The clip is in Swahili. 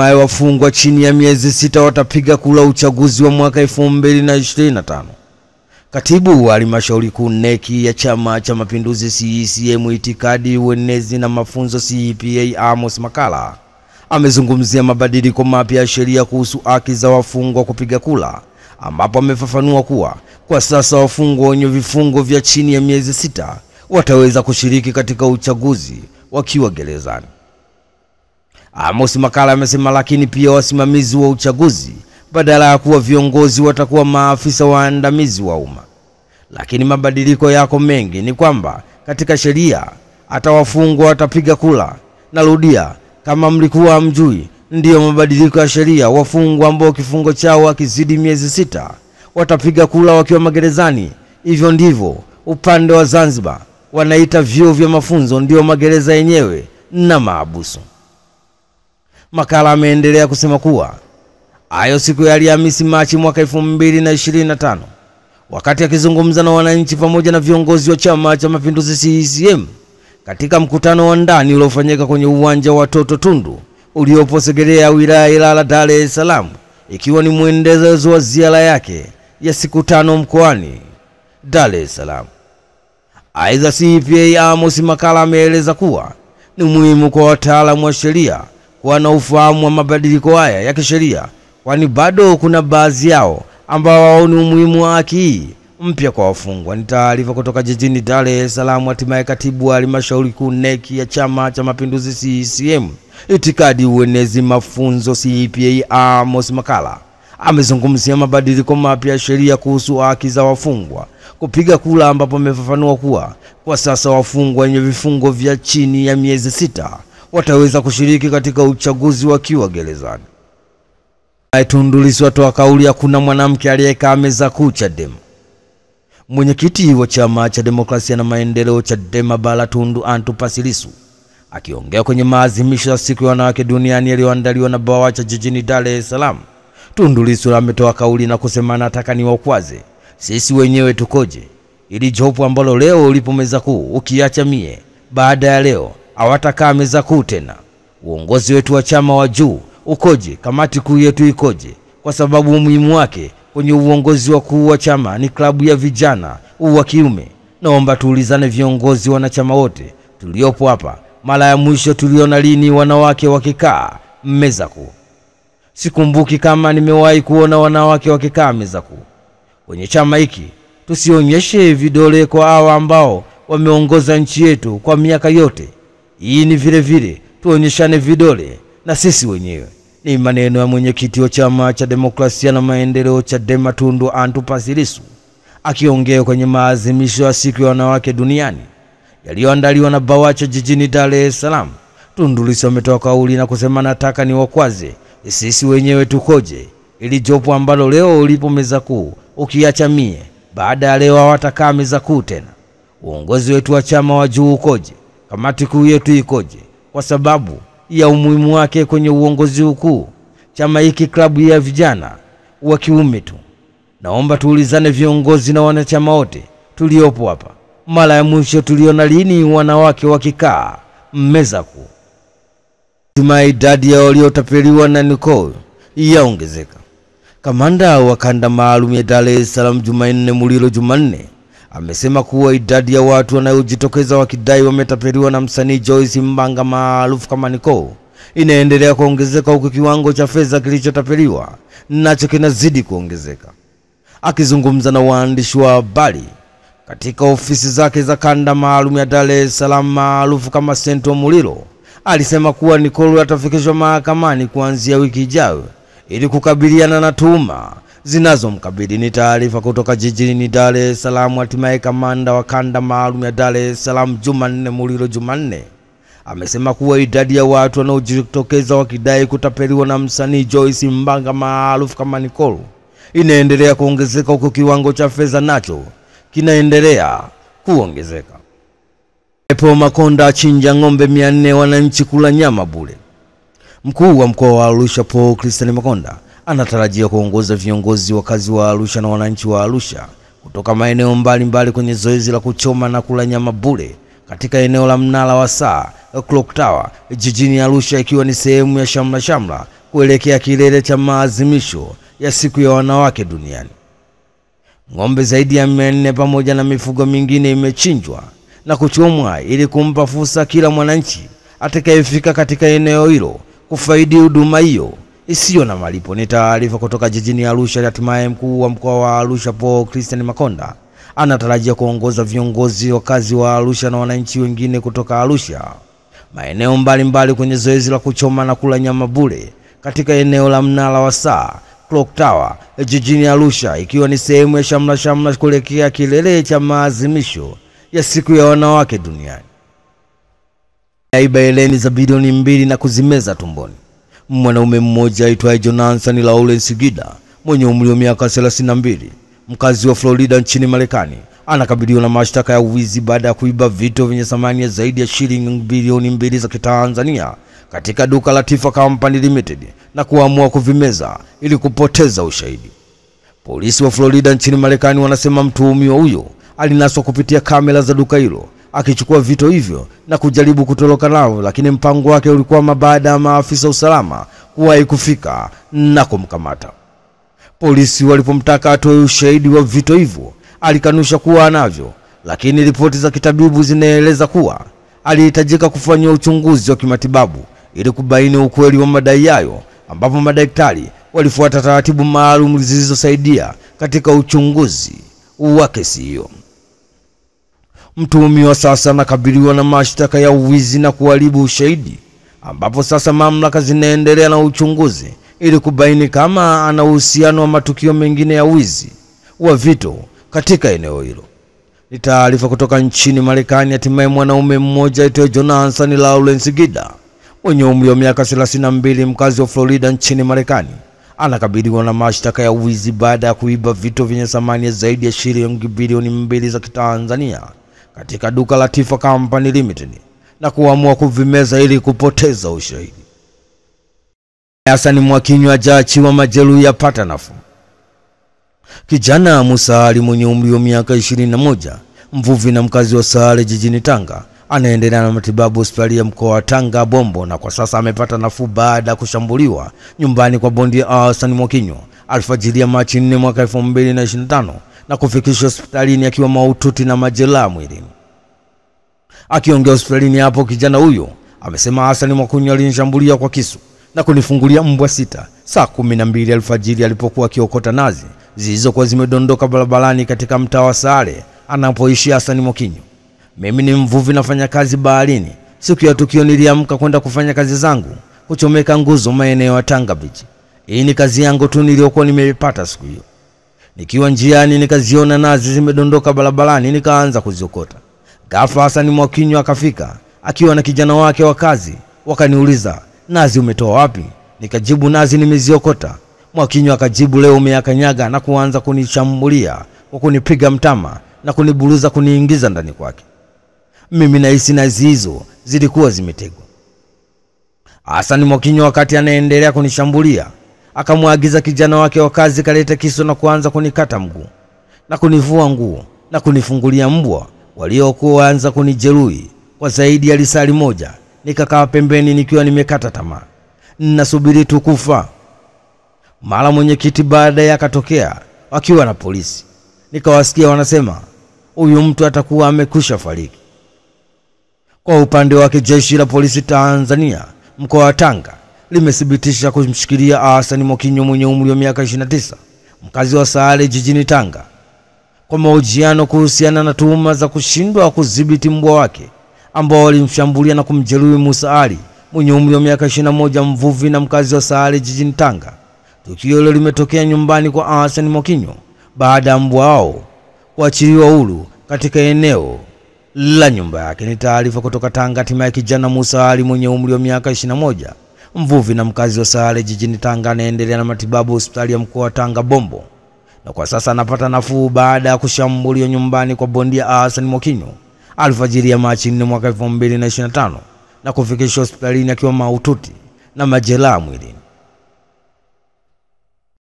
Wafungwa chini ya miezi 6 watapiga kura uchaguzi wa mwaka 2025. Katibu wa halmashauri kuu NEC ya Chama cha Mapinduzi CCM Itikadi, Uenezi na Mafunzo CPA Amos Makalla amezungumzia mabadiliko mapya ya sheria kuhusu haki za wafungwa kupiga kura, ambapo amefafanua kuwa kwa sasa wafungwa wenye vifungo vya chini ya miezi 6 wataweza kushiriki katika uchaguzi wakiwa gerezani. Amos Makalla amesema lakini pia wasimamizi wa uchaguzi badala ya kuwa viongozi watakuwa maafisa waandamizi wa umma. Lakini mabadiliko yako mengi ni kwamba katika sheria hata wafungwa watapiga kura. Narudia, kama mlikuwa mjui, ndio mabadiliko ya sheria. Wafungwa ambao kifungo chao hakizidi miezi 6 watapiga kura wakiwa magerezani. Hivyo ndivyo upande wa Zanzibar wanaita vyuo vya mafunzo, ndio magereza yenyewe na maabusu. Makalla ameendelea kusema kuwa hayo siku ya Alhamisi Machi mwaka 2025 wakati akizungumza na wananchi pamoja na viongozi wa Chama cha Mapinduzi CCM katika mkutano wa ndani uliofanyika kwenye uwanja wa Toto Tundu uliopo Segerea, wilaya Ilala, Dar es Salaam, ikiwa ni mwendelezo wa ziara yake ya siku 5 mkoani Dar es Salaam. Aidha, CPA Amos Makalla ameeleza kuwa ni muhimu kwa wataalamu wa sheria kuwa na ufahamu wa mabadiliko haya ya kisheria, kwani bado kuna baadhi yao ambao hawaoni umuhimu wa haki hii mpya kwa wafungwa. Ni taarifa kutoka jijini Dar es Salaam. Hatimaye katibu wa halmashauri kuu NEC ya Chama cha Mapinduzi CCM Itikadi, Uenezi, Mafunzo CPA Amos Makalla amezungumzia mabadiliko mapya ya sheria kuhusu haki za wafungwa kupiga kura, ambapo amefafanua kuwa kwa sasa wafungwa wenye vifungo vya chini ya miezi 6 wataweza kushiriki katika uchaguzi wakiwa gerezani. Tundu Lissu atoa kauli ya kuna mwanamke aliyekaa meza kuu Chadema. Mwenyekiti wa Chama cha Demokrasia na Maendeleo Chadema Bara Tundu Antipas Lissu akiongea kwenye maadhimisho ya siku ya wanawake duniani yaliyoandaliwa na BAWACHA jijini Dar es Salaam, Tundu Lissu ametoa kauli na kusema nataka niwakwaze sisi wenyewe tukoje, ili jopo ambalo leo ulipo meza kuu ukiacha mie, baada ya leo hawatakaa meza kuu tena. Uongozi wetu wa chama wa juu ukoje, kamati kuu yetu ikoje, kwa sababu umuhimu wake kwenye uongozi wa kuu wa chama ni klabu ya vijana wa kiume. Naomba tuulizane viongozi wanachama wote tuliopo hapa, mara ya mwisho tuliona lini wanawake wakikaa meza kuu? Sikumbuki kama nimewahi kuona wanawake wakikaa meza kuu kwenye chama hiki. Tusionyeshe vidole kwa hawa ambao wameongoza nchi yetu kwa miaka yote hii, ni vile vile tuonyeshane vidole na sisi wenyewe. Ni maneno ya mwenyekiti wa Chama cha Demokrasia na Maendeleo Chadema Tundu Antipas Lissu akiongea kwenye maadhimisho ya siku ya wanawake duniani yaliyoandaliwa na BAWACHA jijini Dar es Salaam. Tundu Lissu ametoa kauli na kusema nataka niwakwaze sisi wenyewe tukoje, ili jopo ambalo leo ulipo meza kuu ukiacha mie, baada ya leo hawatakaa meza kuu tena. Uongozi wetu wa chama wa juu ukoje, kamati kuu yetu ikoje, kwa sababu ya umuhimu wake kwenye uongozi ukuu chama hiki klabu ya vijana wa kiume tu. Naomba tuulizane viongozi na wanachama wote tuliopo hapa, mara ya mwisho tuliona lini wanawake wakikaa meza kuu? Idadi ya waliotapeliwa na Nicole yaongezeka. Kamanda wa kanda maalum ya Dar es Salaam Jumanne Mulilo Jumanne amesema kuwa idadi ya watu wanaojitokeza wakidai wametapeliwa na msanii Joyce Mbanga maarufu kama Nicole inaendelea kuongezeka, huku kiwango cha fedha kilichotapeliwa nacho kinazidi kuongezeka. Akizungumza na waandishi wa habari katika ofisi zake za kanda maalum ya Dar es Salaam maarufu kama Central, Mulilo alisema kuwa Nicole atafikishwa mahakamani kuanzia wiki ijayo ili kukabiliana na tuhuma zinazomkabili. Ni taarifa kutoka jijini Dar es Salaam. Hatimaye kamanda wa kanda maalum ya Dar es Salaam Jumanne Mulilo Jumanne amesema kuwa idadi ya watu wanaojitokeza wakidai kutapeliwa na msanii Joyce Mbanga maarufu kama Nicole inaendelea kuongezeka, huko kiwango cha fedha nacho kinaendelea kuongezeka. Paul Makonda achinja ng'ombe 400 wananchi kula nyama bure. Mkuu wa mkoa wa Arusha Paul Christian Makonda anatarajia kuongoza viongozi wakazi wa Arusha na wananchi wa Arusha kutoka maeneo mbalimbali kwenye zoezi la kuchoma na kula nyama bure katika eneo la mnara wa saa Clock Tower jijini Arusha, ikiwa ni sehemu ya shamla kuelekea kilele cha maadhimisho ya siku ya wanawake duniani. Ng'ombe zaidi ya 400 pamoja na mifugo mingine imechinjwa na kuchomwa ili kumpa fursa kila mwananchi atakayefika katika eneo hilo kufaidi huduma hiyo isiyo na malipo. Ni taarifa kutoka jijini Arusha. Hatimaye mkuu wa mkoa wa Arusha Paul Christian Makonda anatarajia kuongoza viongozi wakazi wa Arusha na wananchi wengine kutoka Arusha maeneo mbalimbali kwenye zoezi la kuchoma na kula nyama bure katika eneo la Mnara wa Saa Clock Tower jijini Arusha, ikiwa ni sehemu ya shamla kuelekea kilele cha maadhimisho ya siku ya wanawake duniani. Aiba eleni za bilioni 2 na kuzimeza tumboni. Mwanaume mmoja aitwaye Jonathan Lawrence Gida mwenye umri wa miaka 32, mkazi wa Florida nchini Marekani, anakabiliwa na mashtaka ya uwizi baada ya kuiba vitu vyenye thamani ya zaidi ya shilingi bilioni 2 za Kitanzania katika duka la Tifa Company Limited na kuamua kuvimeza ili kupoteza ushahidi. Polisi wa Florida nchini Marekani wanasema mtuhumiwa huyo alinaswa kupitia kamera za duka hilo akichukua vitu hivyo na kujaribu kutoroka nao, lakini mpango wake ulikuwa baada ya maafisa usalama kuwahi kufika na kumkamata. Polisi walipomtaka atoe ushahidi wa vitu hivyo, alikanusha kuwa anavyo, lakini ripoti za kitabibu zinaeleza kuwa alihitajika kufanya uchunguzi wa kimatibabu ili kubaini ukweli wa madai hayo, ambapo madaktari walifuata taratibu maalum zilizosaidia katika uchunguzi wa kesi hiyo. Mtuhumiwa sasa anakabiliwa na mashtaka ya uwizi na kuharibu ushahidi, ambapo sasa mamlaka zinaendelea na uchunguzi ili kubaini kama ana uhusiano wa matukio mengine ya wizi wa vitu katika eneo hilo. Ni taarifa kutoka nchini Marekani. Hatimaye mwanaume mmoja aitwaye Jonathan Lawrence Gida mwenye umri wa miaka 32, mkazi wa Florida nchini Marekani, anakabiliwa na mashtaka ya uwizi baada ya kuiba vitu vyenye thamani ya zaidi ya shilingi bilioni 2 za Kitanzania katika duka la Tifa Company Limited na kuamua kuvimeza ili kupoteza ushahidi. Hassan Mwakinyo hajaachiwa majeruhi yapata nafuu. Kijana Musa Ali mwenye umri wa miaka 21, mvuvi na mkazi wa Sale jijini Tanga, anaendelea na matibabu hospitali ya mkoa wa Tanga Bombo, na kwa sasa amepata nafuu baada ya kushambuliwa nyumbani kwa bondia Hassan Mwakinyo alfajiri ya Machi 4 mwaka 2025 na kufikishwa hospitalini akiwa mahututi na majeraha mwilini. Akiongea hospitalini hapo, kijana huyo amesema Hassan Mwakinyo alinishambulia kwa kisu na kunifungulia mbwa 6 saa 12 alfajiri alipokuwa akiokota nazi zilizokuwa zimedondoka barabarani katika mtaa wa Sale anapoishi Hassan Mwakinyo. Mimi ni mvuvi, nafanya kazi baharini. Siku ya tukio niliamka kwenda kufanya kazi zangu kuchomeka nguzo maeneo ya Tanga Beach. Hii ni kazi yangu tu niliyokuwa nimepata siku hiyo. Nikiwa njiani nikaziona nazi zimedondoka barabarani, nikaanza kuziokota. Ghafla Hassan Mwakinyo akafika akiwa na kijana wake wa kazi, wakaniuliza, nazi umetoa wapi? Nikajibu, nazi nimeziokota. Mwakinyo akajibu, leo umeyakanyaga, na kuanza kunishambulia kwa kunipiga mtama na kuniburuza kuniingiza ndani kwake. Mimi nahisi nazi hizo zilikuwa zimetegwa. Hassan Mwakinyo wakati anaendelea kunishambulia akamwagiza kijana wake wa kazi kaleta kisu na kuanza kunikata mguu na kunivua nguo na kunifungulia mbwa waliokuwa anza kunijeruhi kwa zaidi ya lisali moja. Nikakaa pembeni nikiwa nimekata tamaa, ninasubiri tu kufa. Mara mwenyekiti baada ya katokea wakiwa na polisi, nikawasikia wanasema huyu mtu atakuwa amekusha fariki. Kwa upande wake jeshi la polisi Tanzania mkoa wa Tanga limethibitisha kumshikilia Hassan Mwakinyo mwenye umri wa miaka 29, mkazi wa Sale jijini Tanga, kwa mahojiano kuhusiana na tuhuma za kushindwa kudhibiti mbwa wake ambao walimshambulia na kumjeruhi Musa Ali mwenye umri wa miaka 21, mvuvi na mkazi wa Sale jijini Tanga. Tukio hilo limetokea nyumbani kwa Hassan Mwakinyo baada ya mbwa wao kuachiliwa huru katika eneo la nyumba yake. Ni taarifa kutoka Tanga. Hatimaye kijana Musa Ali mwenye umri wa miaka 21, mvuvi na mkazi wa Sale jijini Tanga, anaendelea na matibabu hospitali ya mkoa wa Tanga Bombo, na kwa sasa anapata nafuu baada ya kushambuliwa nyumbani kwa bondia Hassan Mwakinyo alfajiri ya Machi 4 mwaka 2025 na kufikishwa hospitalini akiwa mahututi na majeraha mwilini.